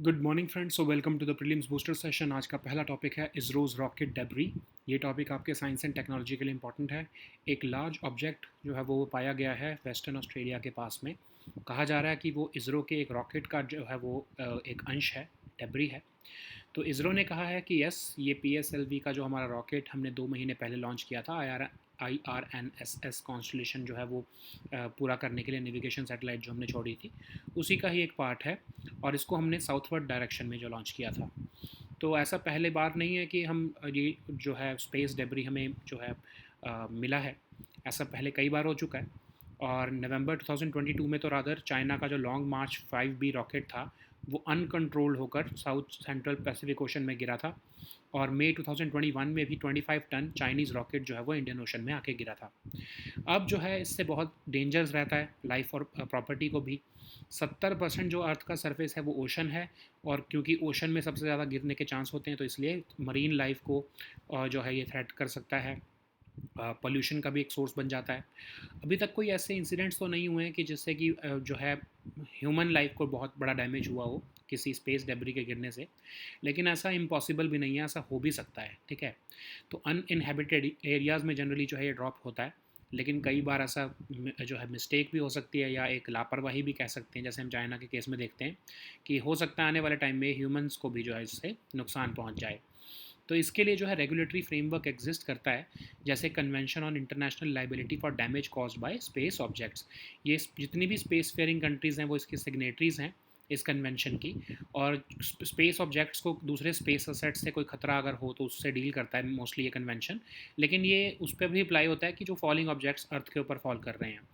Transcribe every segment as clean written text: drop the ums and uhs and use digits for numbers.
Good morning friends, so welcome to the prelims booster session. आज का पहला topic है इसरोज रॉकेट डेब्री। ये टॉपिक आपके साइंस एंड टेक्नोलॉजी के लिए इंपॉर्टेंट है। एक लार्ज ऑब्जेक्ट जो है वो पाया गया है वेस्टर्न ऑस्ट्रेलिया के पास में। कहा जा रहा है कि वो इसरो के एक रॉकेट का जो है वो एक अंश है, डेब्री है। तो इसरो ने कहा है कि यस, ये PSLV का जो हमारा रॉकेट हमने 2 महीने पहले लॉन्च किया था, IRNSS कॉन्स्टलेशन जो है वो पूरा करने के लिए नेविगेशन सैटेलाइट जो हमने छोड़ी थी, उसी का ही एक पार्ट है। और इसको हमने साउथवर्ड डायरेक्शन में जो लॉन्च किया था। तो ऐसा पहले बार नहीं है कि हम ये जो है स्पेस डेब्री हमें जो है मिला है। ऐसा पहले कई बार हो चुका है। और नवंबर 2022 में तो रादर चाइना का जो लॉन्ग मार्च 5B रॉकेट था वो अनकंट्रोल्ड होकर साउथ सेंट्रल पैसिफिक ओशन में गिरा था। और मई 2021 में भी 25 टन चाइनीज़ रॉकेट जो है वो इंडियन ओशन में आके गिरा था। अब जो है इससे बहुत डेंजर्स रहता है लाइफ और प्रॉपर्टी को भी। 70% जो अर्थ का सरफेस है वो ओशन है। और क्योंकि ओशन में सबसे ज़्यादा गिरने के चांस होते हैं, तो इसलिए मरीन लाइफ को जो है ये थ्रेट कर सकता है। पोल्यूशन का भी एक सोर्स बन जाता है। अभी तक कोई ऐसे इंसिडेंट्स तो नहीं हुए हैं कि जिससे कि जो है ह्यूमन लाइफ को बहुत बड़ा डैमेज हुआ हो किसी स्पेस डेब्री के गिरने से। लेकिन ऐसा इम्पॉसिबल भी नहीं है, ऐसा हो भी सकता है। ठीक है। तो अनइनहेबिटेड एरियाज़ में जनरली जो है ये ड्रॉप होता है। लेकिन कई बार ऐसा जो है मिस्टेक भी हो सकती है या एक लापरवाही भी कह सकते हैं, जैसे हम चाइना के केस में देखते हैं कि हो सकता है आने वाले टाइम में ह्यूमंस को भी जो है इससे नुकसान पहुंच जाए। तो इसके लिए जो है रेगुलेटरी फ्रेमवर्क एग्जिस्ट करता है, जैसे convention on international liability for damage caused by space objects. ये जितनी भी स्पेस फेयरिंग कंट्रीज़ हैं वो इसकी सिग्नेटरीज़ हैं इस कन्वेंशन की। और स्पेस ऑब्जेक्ट्स को दूसरे स्पेस असेट से कोई खतरा अगर हो तो उससे डील करता है मोस्टली ये कन्वेंशन। लेकिन ये उस पर भी अप्लाई होता है कि जो फॉलिंग ऑब्जेक्ट्स अर्थ के ऊपर फॉल कर रहे हैं।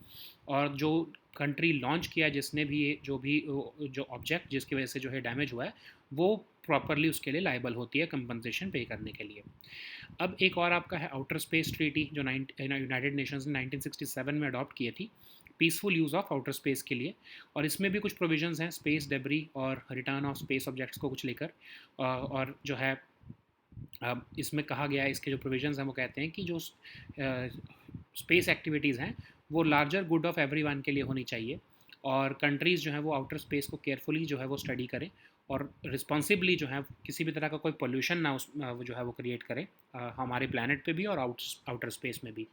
और जो कंट्री लॉन्च किया, जिसने भी जो भी जो ऑब्जेक्ट जिसकी वजह से जो है डैमेज हुआ है, वो प्रॉपरली उसके लिए लाइबल होती है कंपनसेशन पे करने के लिए। अब एक और आपका है आउटर स्पेस ट्रीटी, जो यूनाइटेड नेशंस ने 1967 में अडॉप्ट की थी, peaceful use of outer space के लिए। और इसमें भी कुछ प्रोविजंस हैं स्पेस डेब्री और रिटर्न ऑफ स्पेस ऑब्जेक्ट्स को कुछ लेकर। और जो है इसमें कहा गया है, इसके जो प्रोविजंस हैं वो कहते हैं कि जो स्पेस एक्टिविटीज़ हैं वो लार्जर गुड ऑफ एवरीवन के लिए होनी चाहिए। और कंट्रीज़ जो है वो आउटर स्पेस को केयरफुली जो है वो स्टडी करें और रिस्पॉन्सिबली जो है किसी भी तरह का कोई पोल्यूशन ना उस जो है वो क्रिएट करे, हमारे प्लानट पे भी और आउटर स्पेस में भी।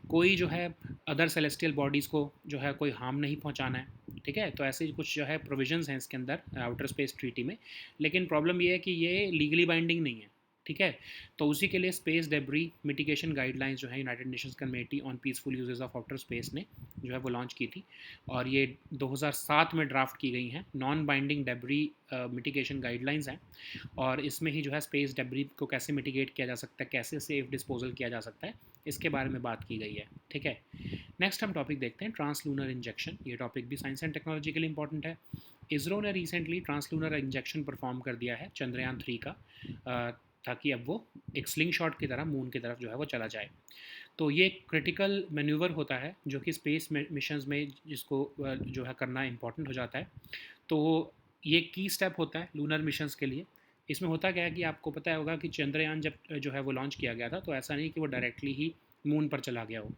कोई जो है अदर सेलेस्टियल बॉडीज़ को जो है कोई हार्म नहीं पहुंचाना है। ठीक है। तो ऐसे कुछ जो है प्रोविजंस हैं इसके अंदर आउटर स्पेस ट्रीटी में। लेकिन प्रॉब्लम ये है कि ये लीगली बाइंडिंग नहीं है। ठीक है। तो उसी के लिए स्पेस डेब्री मिटिगेशन गाइडलाइंस जो है United Nations committee on peaceful uses of outer space ने जो है वो लॉन्च की थी। और ये 2007 में ड्राफ्ट की गई हैं। Non binding debris mitigation guidelines हैं। और इसमें ही जो है स्पेस डेब्री को कैसे मिटिगेट किया जा सकता है, कैसे सेफ डिस्पोजल किया जा सकता है, इसके बारे में बात की गई है। ठीक है। नेक्स्ट हम टॉपिक देखते हैं, ट्रांसलूनर इंजेक्शन। ये टॉपिक भी साइंस एंड टेक्नोलॉजी के लिए इंपॉर्टेंट है। इसरो ने रिसेंटली ट्रांसलूनर इंजेक्शन परफॉर्म कर दिया है चंद्रयान 3 का, ताकि अब वो एक स्लिंग शॉट की तरह मून की तरफ जो है वो चला जाए। तो ये क्रिटिकल मैन्यूवर होता है जो कि स्पेस मिशंस में जिसको जो है करना इंपॉर्टेंट हो जाता है। तो ये की स्टेप होता है लूनर मिशंस के लिए। इसमें होता क्या है कि आपको पता होगा कि चंद्रयान जब जो है वो लॉन्च किया गया था, तो ऐसा नहीं कि वो डायरेक्टली ही मून पर चला गया हो।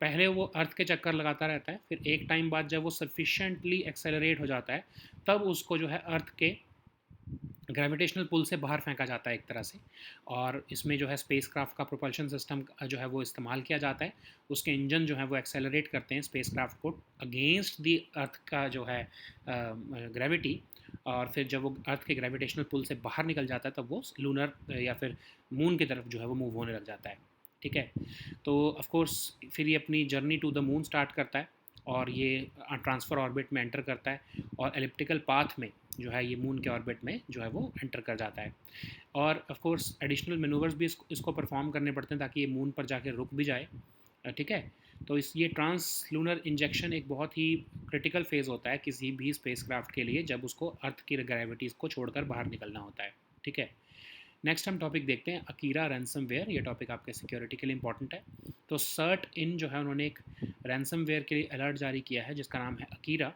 पहले वो अर्थ के चक्कर लगाता रहता है, फिर एक टाइम बाद जब वो सफिशेंटली एक्सेलरेट हो जाता है, तब उसको जो है अर्थ के ग्रेविटेशनल पुल से बाहर फेंका जाता है एक तरह से। और इसमें जो है स्पेसक्राफ्ट का प्रोपल्शन सिस्टम जो है वो इस्तेमाल किया जाता है। उसके इंजन जो है वो एक्सेलरेट करते हैं स्पेसक्राफ्ट को अगेंस्ट दी अर्थ का जो है ग्रेविटी। और फिर जब वो अर्थ के ग्रेविटेशनल पुल से बाहर निकल जाता है, तब वो लूनर या फिर मून की तरफ जो है वो मूव होने लग जाता है। ठीक है। तो ऑफ कोर्स फिर ये अपनी journey to the moon start करता है और ये ट्रांसफ़र ऑर्बिट में एंटर करता है और एलिप्टिकल पाथ में जो है ये मून के ऑर्बिट में जो है वो एंटर कर जाता है। और ऑफ कोर्स एडिशनल मैनूवर्स भी इसको परफॉर्म करने पड़ते हैं ताकि ये मून पर जाके रुक भी जाए। ठीक है। तो ये ट्रांस लूनर इंजेक्शन एक बहुत ही क्रिटिकल फेज़ होता है किसी भी स्पेसक्राफ्ट के लिए, जब उसको अर्थ की ग्रेविटीज़ को छोड़कर बाहर निकलना होता है। ठीक है। नेक्स्ट हम टॉपिक देखते हैं अकीरा रैंसमवेयर। ये टॉपिक आपके सिक्योरिटी के लिए इंपॉर्टेंट है। तो सर्ट इन जो है उन्होंने एक रैंसमवेयर के लिए अलर्ट जारी किया है जिसका नाम है अकीरा।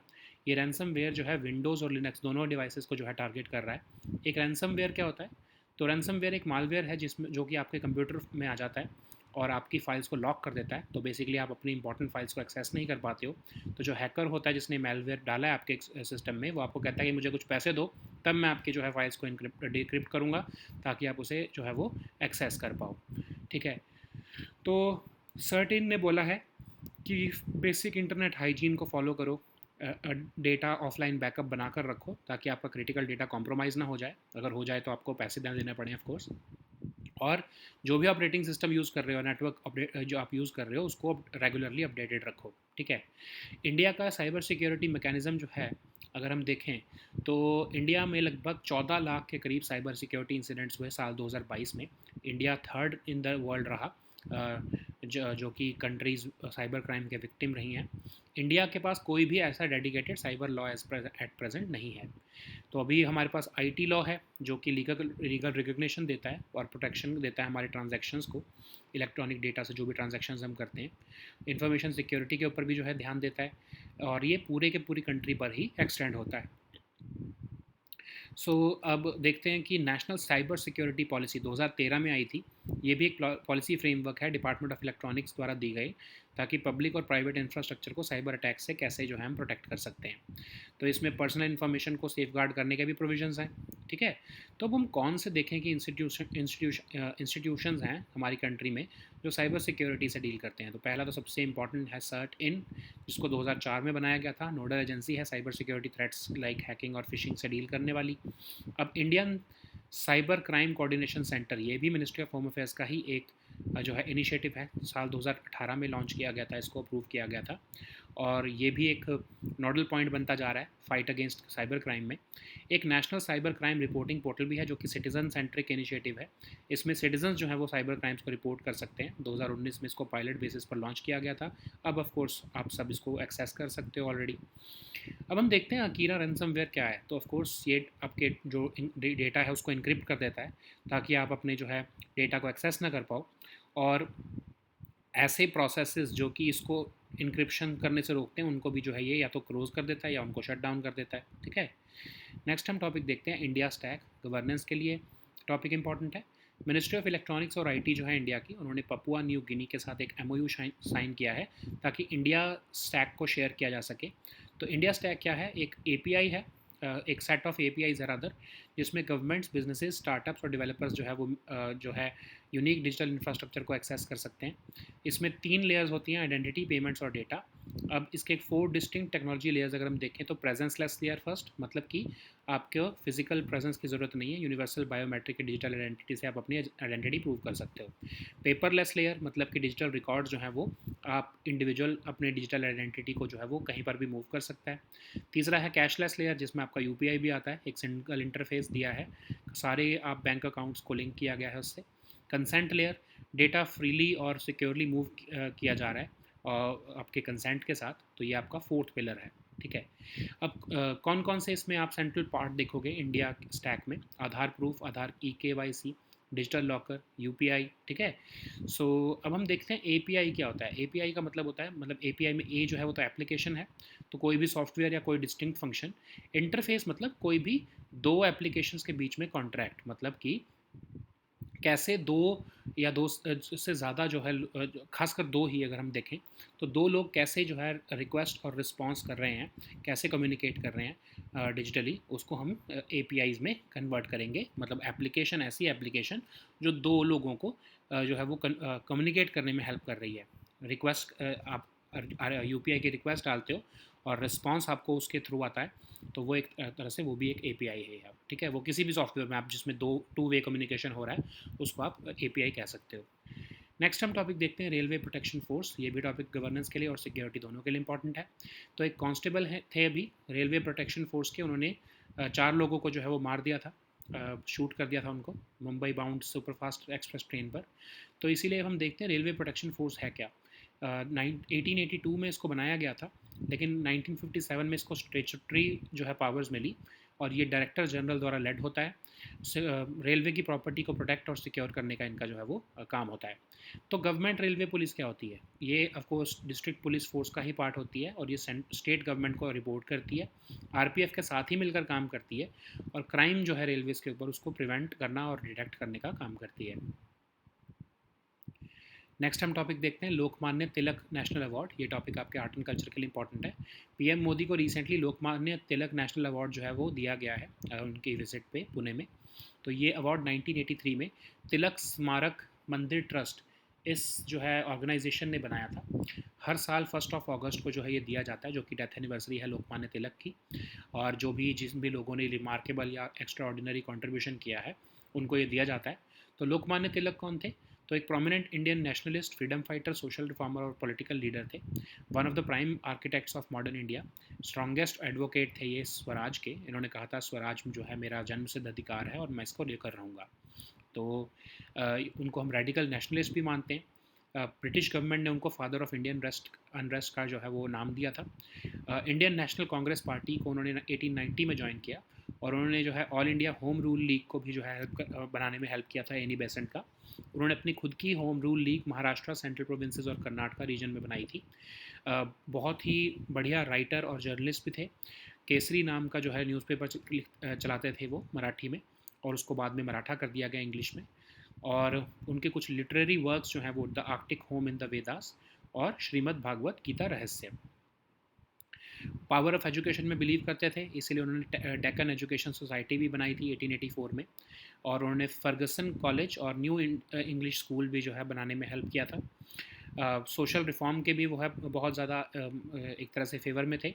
ये रैंसमवेयर जो है विंडोज़ और लिनक्स दोनों डिवाइसेस को जो है टारगेट कर रहा है। एक रैंसमवेयर क्या होता है? तो रैंसमवेयर एक मालवेयर है जिसमें जो कि आपके कंप्यूटर में आ जाता है और आपकी फ़ाइल्स को लॉक कर देता है। तो बेसिकली आप अपनी इंपॉर्टेंट फाइल्स को एक्सेस नहीं कर पाते हो। तो जो हैकर होता है जिसने मेलवेयर डाला है आपके सिस्टम में, वो आपको कहता है कि मुझे कुछ पैसे दो, तब मैं आपके जो है फाइल्स को डिक्रिप्ट करूँगा ताकि आप उसे जो है वो एक्सेस कर पाओ। ठीक है, तो सर्टिन ने बोला है कि बेसिक इंटरनेट हाइजीन को फॉलो करो, डेटा ऑफलाइन बैकअप बनाकर रखो ताकि आपका क्रिटिकल डेटा कॉम्प्रोमाइज़ ना हो जाए, अगर हो जाए तो आपको पैसे देने पड़े ऑफ कोर्स। और जो भी ऑपरेटिंग सिस्टम यूज़ कर रहे हो, नेटवर्क अपडेट जो आप यूज़ कर रहे हो, उसको रेगुलरली अपडेटेड रखो। ठीक है, इंडिया का साइबर सिक्योरिटी मैकेनिज़्म जो है, अगर हम देखें तो इंडिया में लगभग 14 लाख के करीब साइबर सिक्योरिटी इंसिडेंट्स हुए साल 2022 में। India third in the world रहा, जो कि कंट्रीज़ साइबर क्राइम के विक्टिम रही हैं। इंडिया के पास कोई भी ऐसा dedicated cyber law at present नहीं है। तो अभी हमारे पास आईटी लॉ है जो कि लीगल रिकग्निशन देता है और प्रोटेक्शन देता है हमारे ट्रांजैक्शंस को, इलेक्ट्रॉनिक डेटा से जो भी ट्रांजैक्शंस हम करते हैं। इंफॉर्मेशन सिक्योरिटी के ऊपर भी जो है ध्यान देता है, और ये पूरे के पूरी कंट्री पर ही एक्सटेंड होता है। अब देखते हैं कि नेशनल साइबर सिक्योरिटी पॉलिसी 2013 में आई थी। ये भी एक पॉलिसी फ्रेमवर्क है डिपार्टमेंट ऑफ इलेक्ट्रॉनिक्स द्वारा दी गई, ताकि पब्लिक और प्राइवेट इंफ्रास्ट्रक्चर को साइबर अटैक से कैसे जो है हम प्रोटेक्ट कर सकते हैं। तो इसमें पर्सनल इन्फॉर्मेशन को सेफगार्ड करने के भी प्रोविजंस हैं। ठीक है, तो अब हम कौन से देखें कि इंस्टीट्यूशंस हैं हमारी कंट्री में जो साइबर सिक्योरिटी से डील करते हैं। तो पहला तो सबसे इंपॉर्टेंट है सर्ट इन, जिसको 2004 में बनाया गया था। नोडल एजेंसी है cyber security threats like hacking और फिशिंग से डील करने वाली। अब Indian cyber crime coordination centre, ये भी मिनिस्ट्री ऑफ होम अफेयर्स का ही एक जो है इनिशिएटिव है। साल 2018 में लॉन्च किया गया था, इसको अप्रूव किया गया था, और ये भी एक नोडल पॉइंट बनता जा रहा है फाइट अगेंस्ट साइबर क्राइम में। एक national cyber crime reporting portal भी है जो कि सिटीजन सेंट्रिक इनिशिएटिव है। इसमें सिटीजन जो है वो साइबर क्राइम्स को रिपोर्ट कर सकते हैं। 2019 में इसको पायलट बेसिस पर लॉन्च किया गया था। अब ऑफ कोर्स आप सब इसको एक्सेस कर सकते हो ऑलरेडी। अब हम देखते हैं अकीरा रैनसमवेयर क्या है। तो ऑफ कोर्स ये आपके जो डेटा है उसको इनक्रिप्ट कर देता है ताकि आप अपने जो है डेटा को एक्सेस ना कर पाओ, और ऐसे प्रोसेसेस जो कि इसको इंक्रिप्शन करने से रोकते हैं उनको भी जो है ये या तो क्लोज कर देता है या उनको शट डाउन कर देता है। ठीक है, नेक्स्ट हम टॉपिक देखते हैं इंडिया स्टैक। गवर्नेंस के लिए टॉपिक इंपॉर्टेंट है। मिनिस्ट्री ऑफ इलेक्ट्रॉनिक्स और आईटी जो है इंडिया की, उन्होंने पपुआ न्यू गिनी के साथ एक एमओयू साइन किया है ताकि इंडिया स्टैक को शेयर किया जा सके। तो इंडिया स्टैक क्या है? एक एपीआई है, एक सेट ऑफ एपीआईज अदर, जिसमें गवर्नमेंट्स, बिजनेसेस, स्टार्टअप्स और डेवलपर्स जो है वो जो है यूनिक डिजिटल इंफ्रास्ट्रक्चर को एक्सेस कर सकते हैं। इसमें 3 लेयर्स होती हैं, आइडेंटिटी, पेमेंट्स और डेटा। अब इसके 4 डिस्टिंक्ट टेक्नोलॉजी लेयर्स अगर हम देखें तो प्रेजेंसलेस लेयर फर्स्ट, मतलब कि आपको फिजिकल प्रेजेंस की ज़रूरत नहीं है, यूनिवर्सल बायोमेट्रिक डिजिटल आइडेंटिटी से आप अपनी आइडेंटिटी प्रूव कर सकते हो। पेपरलेस लेयर, मतलब कि डिजिटल रिकॉर्ड जो है वो आप इंडिविजुअल अपने डिजिटल आइडेंटिटी को जो है वो कहीं पर भी मूव कर सकता है। तीसरा है कैशलेस लेयर, जिसमें आपका यूपीआई भी आता है, एक सिंगल इंटरफेस दिया है, सारे आप बैंक अकाउंट्स को लिंक किया गया है उससे। कंसेंट लेयर, डेटा फ्रीली और सिक्योरली मूव किया जा रहा है और आपके कंसेंट के साथ, तो ये आपका 4th पिलर है। ठीक है, अब कौन कौन से इसमें आप सेंट्रल पार्ट देखोगे इंडिया स्टैक में? आधार प्रूफ, आधार KYC, डिजिटल लॉकर, यूपीआई। ठीक है, अब हम देखते हैं एपीआई क्या होता है। एपीआई का मतलब होता है, मतलब एपीआई में ए जो है वो तो एप्लीकेशन है, तो कोई भी सॉफ्टवेयर या कोई डिस्टिंक्ट फंक्शन। इंटरफेस मतलब कोई भी 2 एप्लीकेशंस के बीच में कॉन्ट्रैक्ट, मतलब कि कैसे 2 या 2 से ज़्यादा जो है, खासकर 2 ही अगर हम देखें तो 2 लोग कैसे जो है रिक्वेस्ट और रिस्पॉन्स कर रहे हैं, कैसे कम्युनिकेट कर रहे हैं डिजिटली, उसको हम एपीआईज़ में कन्वर्ट करेंगे। मतलब एप्लीकेशन, ऐसी एप्लीकेशन जो 2 लोगों को जो है वो कम्युनिकेट करने में हेल्प कर रही है। रिक्वेस्ट, आप यूपीआई की रिक्वेस्ट डालते हो और रिस्पॉन्स आपको उसके थ्रू आता है, तो वो एक तरह से वो भी एक एपीआई है। ठीक है, वो किसी भी सॉफ्टवेयर में आप जिसमें टू वे कम्युनिकेशन हो रहा है उसको आप एपीआई कह सकते हो। नेक्स्ट हम टॉपिक देखते हैं रेलवे प्रोटेक्शन फोर्स। ये भी टॉपिक गवर्नेंस के लिए और सिक्योरिटी दोनों के लिए इंपॉर्टेंट है। तो एक कांस्टेबल थे अभी रेलवे प्रोटेक्शन फोर्स के, उन्होंने 4 लोगों को जो है वो मार दिया था, शूट कर दिया था उनको, Mumbai bound superfast express train पर। तो इसीलिए हम देखते हैं रेलवे प्रोटेक्शन फोर्स है क्या। 1882 में इसको बनाया गया था, लेकिन 1957 में इसको स्टेचुटरी जो है पावर्स मिली, और ये डायरेक्टर जनरल द्वारा लेड होता है। रेलवे की प्रॉपर्टी को प्रोटेक्ट और सिक्योर करने का इनका जो है वो काम होता है। तो गवर्नमेंट रेलवे पुलिस क्या होती है? ये ऑफकोर्स डिस्ट्रिक्ट पुलिस फोर्स का ही पार्ट होती है, और ये स्टेट गवर्नमेंट को रिपोर्ट करती है, आरपीएफ के साथ ही मिलकर काम करती है, और क्राइम जो है रेलवेज़ के ऊपर उसको प्रिवेंट करना और डिटेक्ट करने का काम करती है। नेक्स्ट हम टॉपिक देखते हैं लोकमान्य तिलक नेशनल अवार्ड। ये टॉपिक आपके आर्ट एंड कल्चर के लिए इंपॉर्टेंट है। पीएम मोदी को recently Lokmanya Tilak national award जो है वो दिया गया है उनकी विजिट पे पुणे में। तो ये अवार्ड 1983 में तिलक स्मारक मंदिर ट्रस्ट इस जो है ऑर्गेनाइजेशन ने बनाया था। हर साल 1 अगस्त को जो है ये दिया जाता है, जो कि डेथ एनिवर्सरी है लोकमान्य तिलक की। और जो भी जिस भी लोगों ने रिमार्केबल या एक्स्ट्रा ऑर्डिनरी कॉन्ट्रीब्यूशन किया है उनको ये दिया जाता है। तो लोकमान्य तिलक कौन थे? तो एक prominent Indian nationalist, freedom fighter, social reformer और पॉलिटिकल लीडर थे। One of the prime architects of modern India. Strongest advocate थे ये स्वराज के। इन्होंने कहा था स्वराज जो है मेरा जन्मसिद्ध अधिकार है और मैं इसको लेकर रहूँगा। तो उनको हम रेडिकल नेशनलिस्ट भी मानते हैं। ब्रिटिश गवर्नमेंट ने उनको फादर ऑफ इंडियन अनरेस्ट का जो है वो नाम दिया था। इंडियन नेशनल कांग्रेस पार्टी को उन्होंने 1890 में ज्वाइन किया और उन्होंने जो है all India home rule league को भी जो है बनाने में हेल्प किया था एनी बेसेंट का। उन्होंने अपनी खुद की home rule league Maharashtra, central provinces और कर्नाटका रीजन में बनाई थी। बहुत ही बढ़िया राइटर और जर्नलिस्ट भी थे। केसरी नाम का जो है न्यूज़पेपर चलाते थे वो मराठी में, और उसको बाद में मराठा कर दिया गया इंग्लिश में। और उनके कुछ लिटरेरी वर्क्स जो हैं वो the Arctic home in the Vedas और श्रीमद् भागवत गीता रहस्य। पावर ऑफ एजुकेशन में बिलीव करते थे, इसीलिए उन्होंने डेक्कन एजुकेशन सोसाइटी भी बनाई थी 1884 में। और उन्होंने फर्गसन कॉलेज और न्यू इंग्लिश स्कूल भी जो है बनाने में हेल्प किया था। सोशल रिफॉर्म के भी वो है बहुत ज़्यादा एक तरह से फेवर में थे।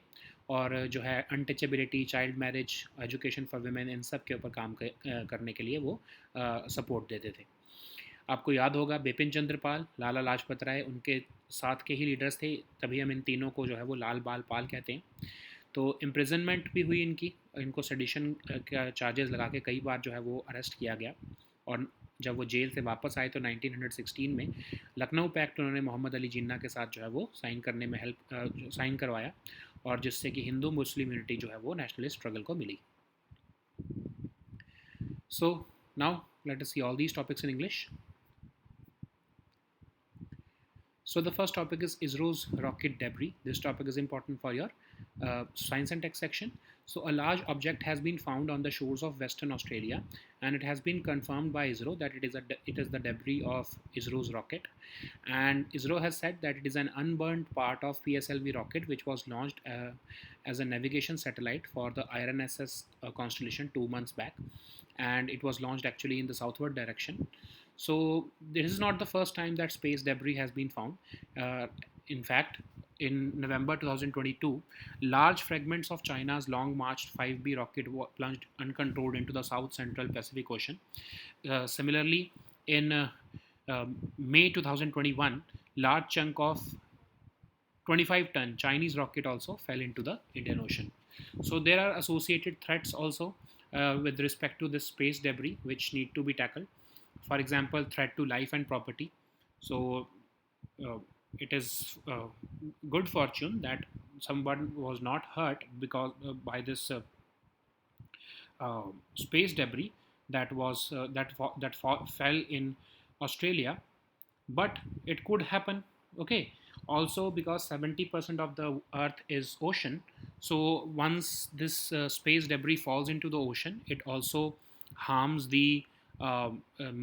और जो है untouchability, child marriage, education for women, इन सब के ऊपर काम करने के लिए वो सपोर्ट देते थे। आपको याद होगा बिपिन चंद्र पाल, लाला लाजपत राय उनके साथ के ही लीडर्स थे, तभी हम इन तीनों को जो है वो लाल बाल पाल कहते हैं। तो इम्प्रिजनमेंट भी हुई इनकी, इनको सेडिशन का चार्जेस लगा के कई बार जो है वो अरेस्ट किया गया। और जब वो जेल से वापस आए तो 1916 में लखनऊ पैक्ट उन्होंने मोहम्मद अली जिन्ना के साथ जो है वो साइन करने में साइन करवाया, और जिससे कि हिंदू मुस्लिम यूनिटी जो है वो नेशनलिस्ट स्ट्रगल को मिली। So now let us see all these topics in English. So the first topic is ISRO's rocket debris. This topic is important for your science and tech section. So a large object has been found on the shores of Western Australia, and it has been confirmed by ISRO that it is the debris of ISRO's rocket. And ISRO has said that it is an unburned part of PSLV rocket, which was launched as a navigation satellite for the IRNSS constellation 2 months back, and it was launched actually in the southward direction. So this is not the first time that space debris has been found. In fact, in November 2022, large fragments of China's Long March 5B rocket plunged uncontrolled into the South Central Pacific Ocean. Similarly, in May 2021, large chunk of 25-ton Chinese rocket also fell into the Indian Ocean. So there are associated threats also with respect to this space debris which need to be tackled. For example, threat to life and property. So it is good fortune that someone was not hurt because by this space debris that was fell in Australia, but it could happen. Okay, also because 70% of the Earth is ocean. So once this space debris falls into the ocean, it also harms the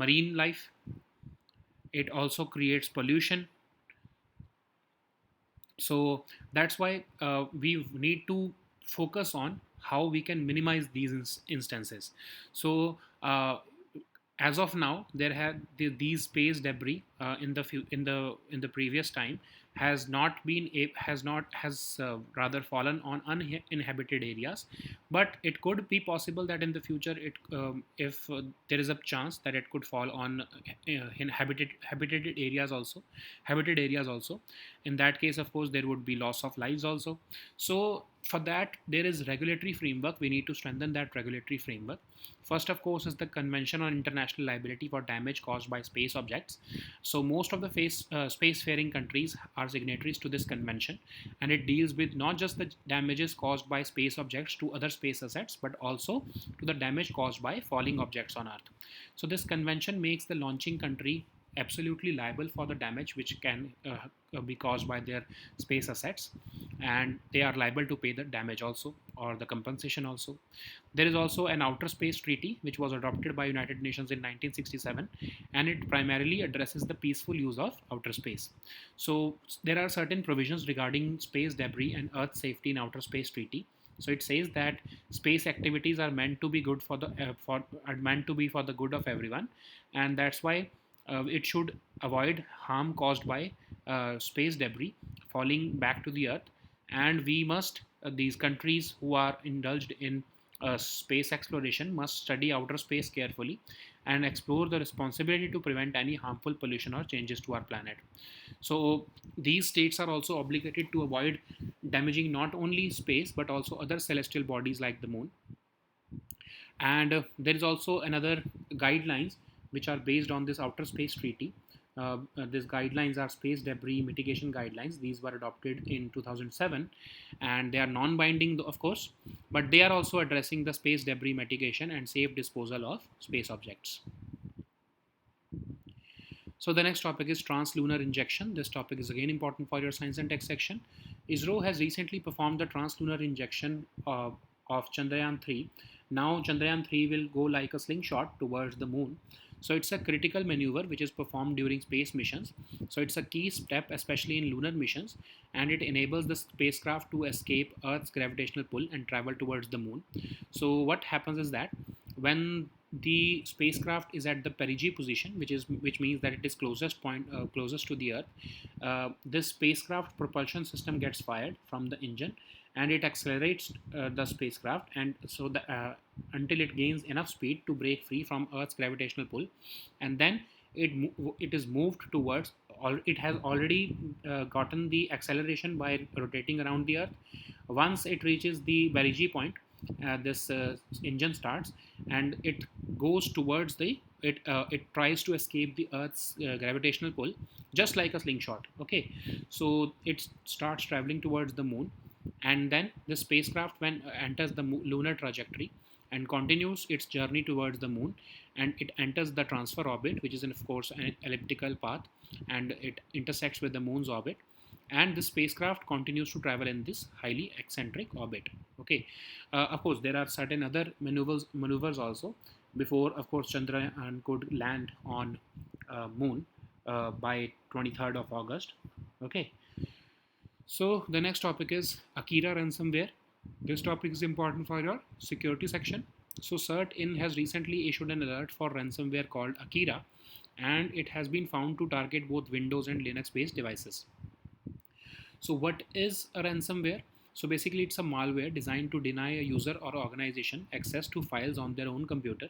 marine life. It also creates pollution. So that's why we need to focus on how we can minimize these instances. So as of now, there have these space debris in the previous time has not been has rather fallen on uninhabited areas, but it could be possible that in the future it if there is a chance that it could fall on inhabited habited areas also. In that case, of course, there would be loss of lives also. So for that, there is regulatory framework. We need to strengthen that regulatory framework. First, of course, is the Convention on International Liability for Damage Caused by Space Objects. So most of the spacefaring countries are signatories to this convention, and it deals with not just the damages caused by space objects to other space assets, but also to the damage caused by falling objects on Earth. So this convention makes the launching country absolutely liable for the damage which can be caused by their space assets. and they are liable to pay the damage also, or the compensation also. There is also an outer space treaty which was adopted by United Nations in 1967, and it primarily addresses the peaceful use of outer space. So there are certain provisions regarding space debris and earth safety in outer space treaty. So it says that space activities are meant to be good for the for are meant to be for the good of everyone, and that's why it should avoid harm caused by space debris falling back to the earth. And we must these countries who are indulged in space exploration must study outer space carefully and explore the responsibility to prevent any harmful pollution or changes to our planet. So these states are also obligated to avoid damaging not only space but also other celestial bodies like the moon. And there is also another guidelines which are based on this outer space treaty. These guidelines are space debris mitigation guidelines. These were adopted in 2007, and they are non-binding, of course, but they are also addressing the space debris mitigation and safe disposal of space objects. So the next topic is translunar injection. This topic is again important for your science and tech section. ISRO has recently performed the translunar injection of Chandrayaan 3. Now Chandrayaan 3 will go like a slingshot towards the moon. So it's a critical maneuver which is performed during space missions. So it's a key step, especially in lunar missions, and it enables the spacecraft to escape Earth's gravitational pull and travel towards the moon. So what happens is that when the spacecraft is at the perigee position, which means that it is closest to the Earth, this spacecraft propulsion system gets fired from the engine, and it accelerates the spacecraft, and so until it gains enough speed to break free from Earth's gravitational pull, and then it is moved towards. It has already gotten the acceleration by rotating around the Earth. Once it reaches the perigee point, this engine starts, and it goes towards it tries to escape the Earth's gravitational pull, just like a slingshot. Okay, so it starts traveling towards the moon, and then the spacecraft when enters the lunar trajectory and continues its journey towards the moon, and it enters the transfer orbit, which is of course an elliptical path, and it intersects with the moon's orbit, and the spacecraft continues to travel in this highly eccentric orbit. Okay, of course there are certain other maneuvers also before, of course, Chandrayaan could land on moon by 23rd of August. Okay, so the next topic is Akira ransomware. This topic is important for your security section. So CERT-In has recently issued an alert for ransomware called Akira, and it has been found to target both Windows and Linux-based devices. So what is a ransomware? So basically it's a malware designed to deny a user or organization access to files on their own computer.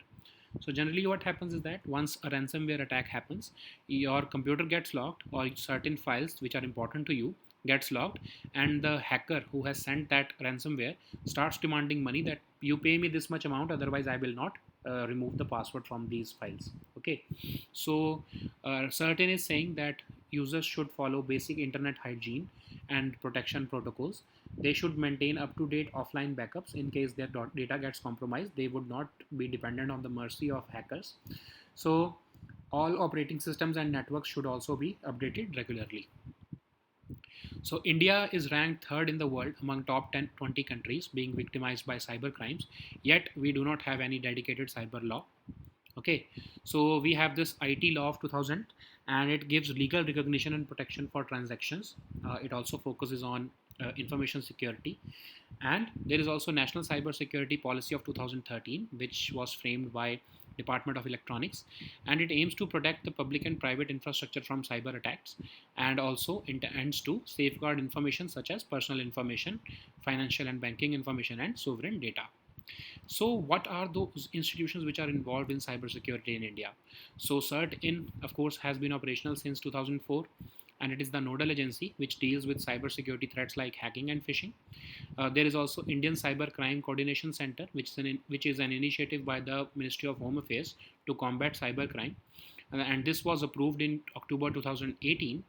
So generally what happens is that once a ransomware attack happens, your computer gets locked, or certain files which are important to you gets locked, and the hacker who has sent that ransomware starts demanding money, that you pay me this much amount, otherwise I will not remove the password from these files. Okay, so CERT-In is saying that users should follow basic internet hygiene and protection protocols. They should maintain up-to-date offline backups in case their data gets compromised. They would not be dependent on the mercy of hackers. So all operating systems and networks should also be updated regularly. So India is ranked third in the world among top 20 countries being victimized by cyber crimes, yet we do not have any dedicated cyber law. Okay, so we have this IT law of 2000, and it gives legal recognition and protection for transactions. It also focuses on information security, and there is also National Cyber Security Policy of 2013, which was framed by Department of Electronics, and it aims to protect the public and private infrastructure from cyber attacks, and also intends to safeguard information such as personal information, financial and banking information, and sovereign data. So what are those institutions which are involved in cybersecurity in India? So CERT-In, of course, has been operational since 2004, and it is the nodal agency which deals with cybersecurity threats like hacking and phishing. There is also Indian Cyber Crime Coordination Center, which is an initiative by the Ministry of Home Affairs to combat cybercrime, and this was approved in October 2018.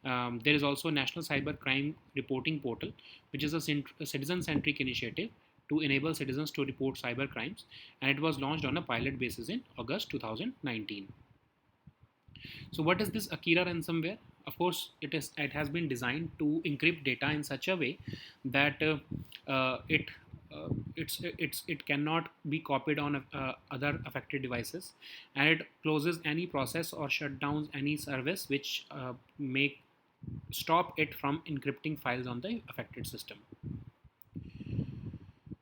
There is also National Cyber Crime Reporting Portal, which is a citizen-centric initiative to enable citizens to report cyber crimes, and it was launched on a pilot basis in August 2019. So what is this Akira ransomware? Of course, it has been designed to encrypt data in such a way that it it cannot be copied on other affected devices, and it closes any process or shut down any service which make stop it from encrypting files on the affected system.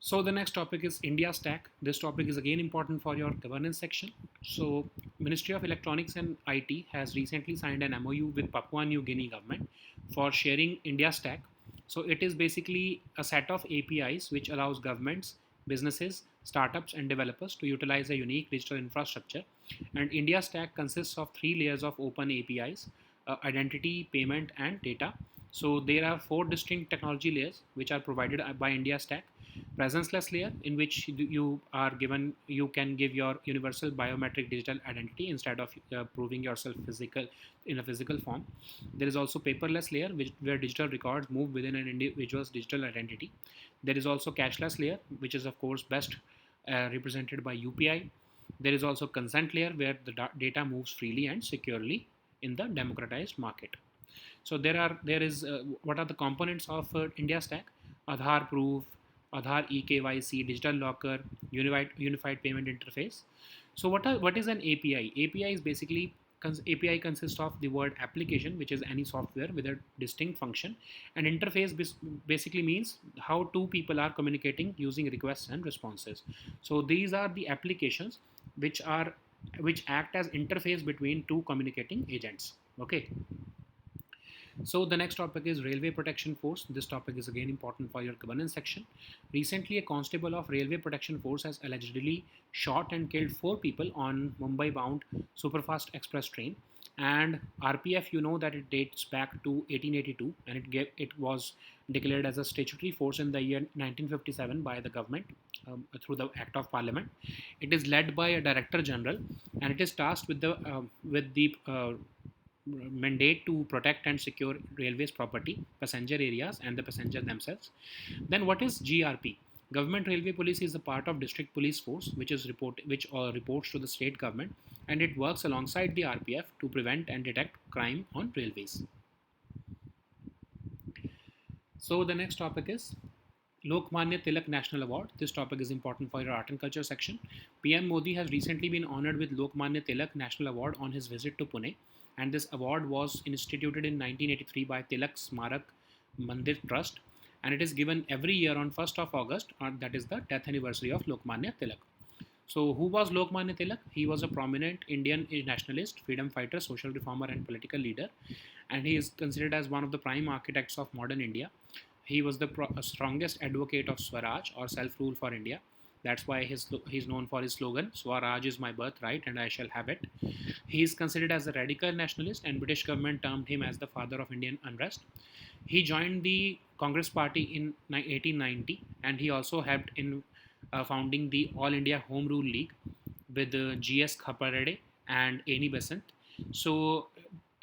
So the next topic is India Stack. This topic is again important for your governance section. So Ministry of Electronics and IT has recently signed an MOU with Papua New Guinea government for sharing India Stack. So it is basically a set of APIs which allows governments, businesses, startups and developers to utilize a unique digital infrastructure. And India Stack consists of three layers of open APIs: identity, payment and data. So there are four distinct technology layers which are provided by India Stack: presenceless layer, in which you can give your universal biometric digital identity instead of proving yourself physical in a physical form. There is also paperless layer, where digital records move within an individual's digital identity. There is also cashless layer, which is of course best represented by UPI. There is also consent layer, where the data moves freely and securely in the democratized market. So there is what are the components of India Stack? Aadhaar proof, Aadhaar eKYC, digital locker, unified payment interface. So what is an API? API is basically API consists of the word application, which is any software with a distinct function, and interface basically means how two people are communicating using requests and responses. So these are the applications which act as interface between two communicating agents. Okay. So the next topic is Railway Protection Force. This topic is again important for your governance section. Recently, a constable of Railway Protection Force has allegedly shot and killed four people on Mumbai-bound Superfast Express train. And RPF, you know that it dates back to 1882, and it was declared as a statutory force in the year 1957 by the government through the Act of Parliament. It is led by a Director General, and it is tasked with the mandate to protect and secure railways property, passenger areas, and the passengers themselves. Then, what is GRP? Government Railway Police is a part of District Police Force, which reports to the state government, and it works alongside the RPF to prevent and detect crime on railways. So the next topic is Lokmanya Tilak National Award. This topic is important for your art and culture section. PM Modi has recently been honored with Lokmanya Tilak National Award on his visit to Pune, and this award was instituted in 1983 by Tilak Smarak Mandir Trust, and it is given every year on 1st of August, that is the death anniversary of Lokmanya Tilak. So who was Lokmanya Tilak? He was a prominent Indian nationalist, freedom fighter, social reformer and political leader, and he is considered as one of the prime architects of modern India. He was the strongest advocate of Swaraj, or self-rule for India. That's why he's known for his slogan, Swaraj is my birthright and I shall have it. He is considered as a radical nationalist, and British government termed him as the father of Indian unrest. He joined the Congress Party in 1890, and he also helped in founding the All India Home Rule League with G.S. Khaparade and Annie Besant. So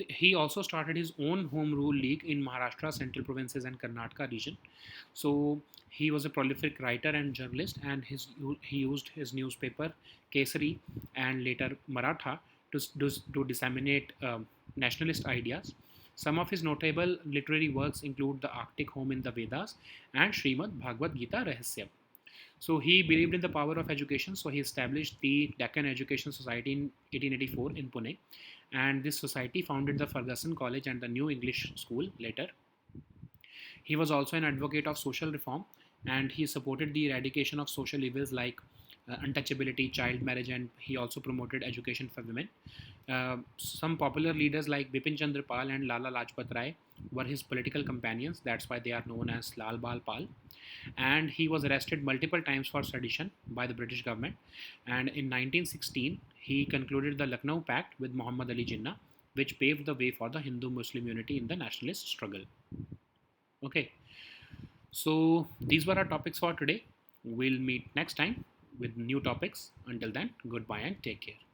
he also started his own home rule league in Maharashtra, Central Provinces, and Karnataka region. So he was a prolific writer and journalist, and he used his newspaper Kesari and later Maratha to disseminate nationalist ideas. Some of his notable literary works include The Arctic Home in the Vedas and Srimad Bhagavad Gita Rahasya. So he believed in the power of education, so he established the Deccan Education Society in 1884 in Pune, and this society founded the Ferguson College and the New English School later. He was also an advocate of social reform, and he supported the eradication of social evils like untouchability, child marriage, and he also promoted education for women. Some popular leaders like Bipin Chandra Pal and Lala Lajpat Rai were his political companions. That's why they are known as Lal Bal Pal. And he was arrested multiple times for sedition by the British government. And in 1916, he concluded the Lucknow Pact with Muhammad Ali Jinnah, which paved the way for the Hindu-Muslim unity in the nationalist struggle. Okay, so these were our topics for today. We'll meet next time with new topics. Until then, goodbye and take care.